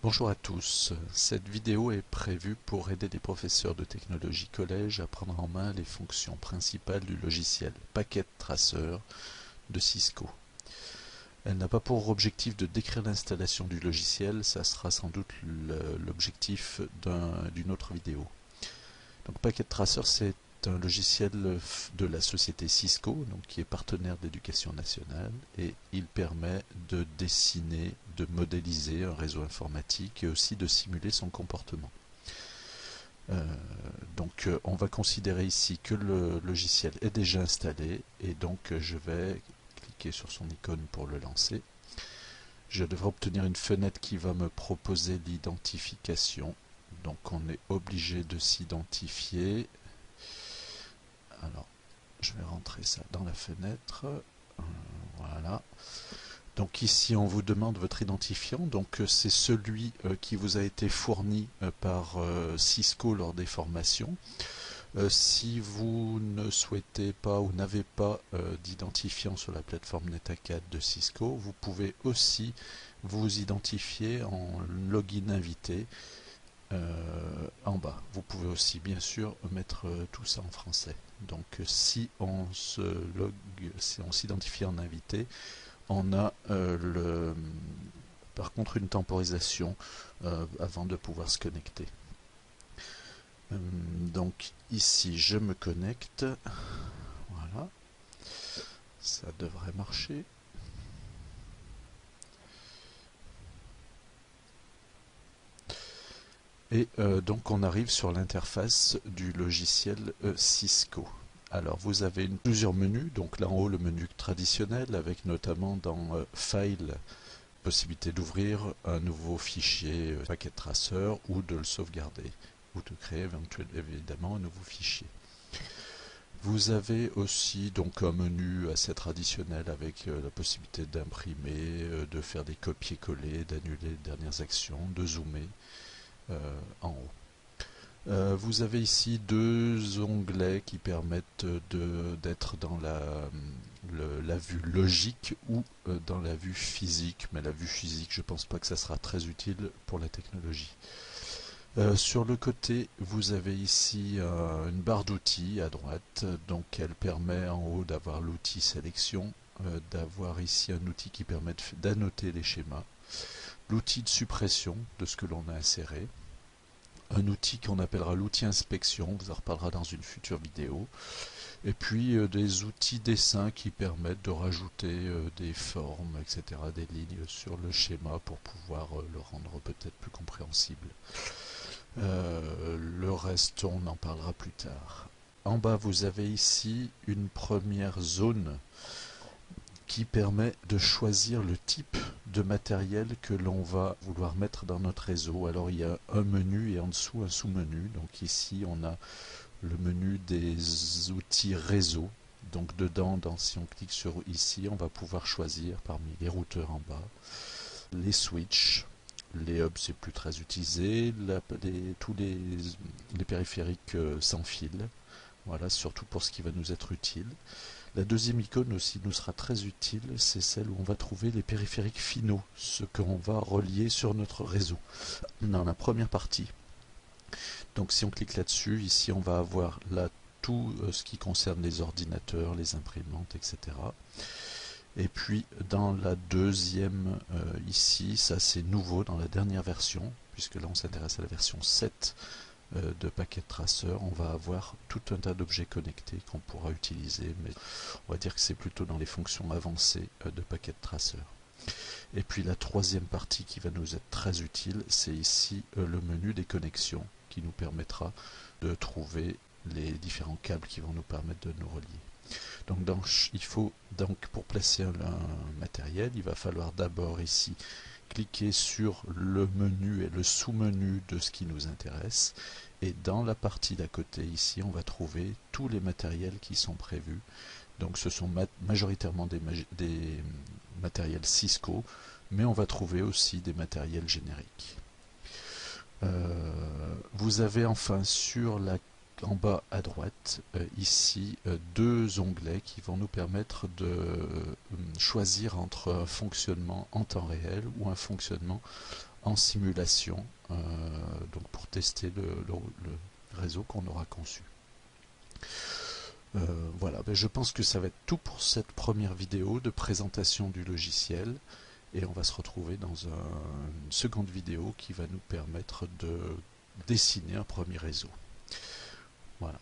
Bonjour à tous, cette vidéo est prévue pour aider les professeurs de technologie collège à prendre en main les fonctions principales du logiciel Packet Tracer de Cisco. Elle n'a pas pour objectif de décrire l'installation du logiciel, ça sera sans doute l'objectif d'une autre vidéo. Donc Packet Tracer, c'est un logiciel de la société Cisco, donc qui est partenaire d'éducation nationale, et il permet de dessiner, de modéliser un réseau informatique et aussi de simuler son comportement. On va considérer ici que le logiciel est déjà installé et donc je vais cliquer sur son icône pour le lancer. Je devrais obtenir une fenêtre qui va me proposer l'identification. Donc on est obligé de s'identifier. Alors, je vais rentrer ça dans la fenêtre. Voilà. Donc ici, on vous demande votre identifiant. Donc c'est celui qui vous a été fourni par Cisco lors des formations. Si vous ne souhaitez pas ou n'avez pas d'identifiant sur la plateforme NetAcad de Cisco, vous pouvez aussi vous identifier en login invité en bas. Vous pouvez aussi bien sûr mettre tout ça en français. Donc si on s'identifie en invité, on a par contre une temporisation avant de pouvoir se connecter. Donc ici je me connecte, voilà, ça devrait marcher. Et donc on arrive sur l'interface du logiciel Cisco. Alors vous avez plusieurs menus, donc là en haut le menu traditionnel avec notamment dans File, possibilité d'ouvrir un nouveau fichier Packet Tracer ou de le sauvegarder ou de créer évidemment un nouveau fichier. Vous avez aussi donc un menu assez traditionnel avec la possibilité d'imprimer, de faire des copier-coller, d'annuler les dernières actions, de zoomer en haut. Vous avez ici deux onglets qui permettent d'être dans la vue logique ou dans la vue physique, mais la vue physique, je ne pense pas que ça sera très utile pour la technologie. Sur le côté, vous avez ici une barre d'outils à droite, donc elle permet en haut d'avoir l'outil sélection, d'avoir ici un outil qui permet d'annoter les schémas, l'outil de suppression de ce que l'on a inséré, un outil qu'on appellera l'outil inspection, on vous en reparlera dans une future vidéo, et puis des outils dessin qui permettent de rajouter des formes, etc., des lignes sur le schéma pour pouvoir le rendre peut-être plus compréhensible. Le reste, on en parlera plus tard. En bas, vous avez ici une première zone qui permet de choisir le type de matériel que l'on va vouloir mettre dans notre réseau. Alors il y a un menu et en dessous un sous-menu. Donc ici on a le menu des outils réseau. Donc dedans, si on clique sur ici, on va pouvoir choisir parmi les routeurs en bas, les switches, les hubs c'est plus très utilisé, tous les périphériques sans fil. Voilà, surtout pour ce qui va nous être utile. La deuxième icône aussi nous sera très utile, c'est celle où on va trouver les périphériques finaux, ce qu'on va relier sur notre réseau dans la première partie. Donc si on clique là-dessus, ici on va avoir là tout ce qui concerne les ordinateurs, les imprimantes, etc. Et puis dans la deuxième ici, ça c'est nouveau dans la dernière version, puisque là on s'intéresse à la version 7 de Packet Tracer, on va avoir tout un tas d'objets connectés qu'on pourra utiliser, mais on va dire que c'est plutôt dans les fonctions avancées de Packet Tracer. Et puis la troisième partie qui va nous être très utile, c'est ici le menu des connexions qui nous permettra de trouver les différents câbles qui vont nous permettre de nous relier. Donc il faut pour placer un matériel, il va falloir d'abord ici cliquer sur le menu et le sous-menu de ce qui nous intéresse, et dans la partie d'à côté ici on va trouver tous les matériels qui sont prévus. Donc ce sont majoritairement des matériels Cisco, mais on va trouver aussi des matériels génériques. Vous avez enfin en bas à droite ici deux onglets qui vont nous permettre de choisir entre un fonctionnement en temps réel ou un fonctionnement en simulation, donc pour tester le réseau qu'on aura conçu. Voilà, je pense que ça va être tout pour cette première vidéo de présentation du logiciel, et on va se retrouver dans une seconde vidéo qui va nous permettre de dessiner un premier réseau. Voilà.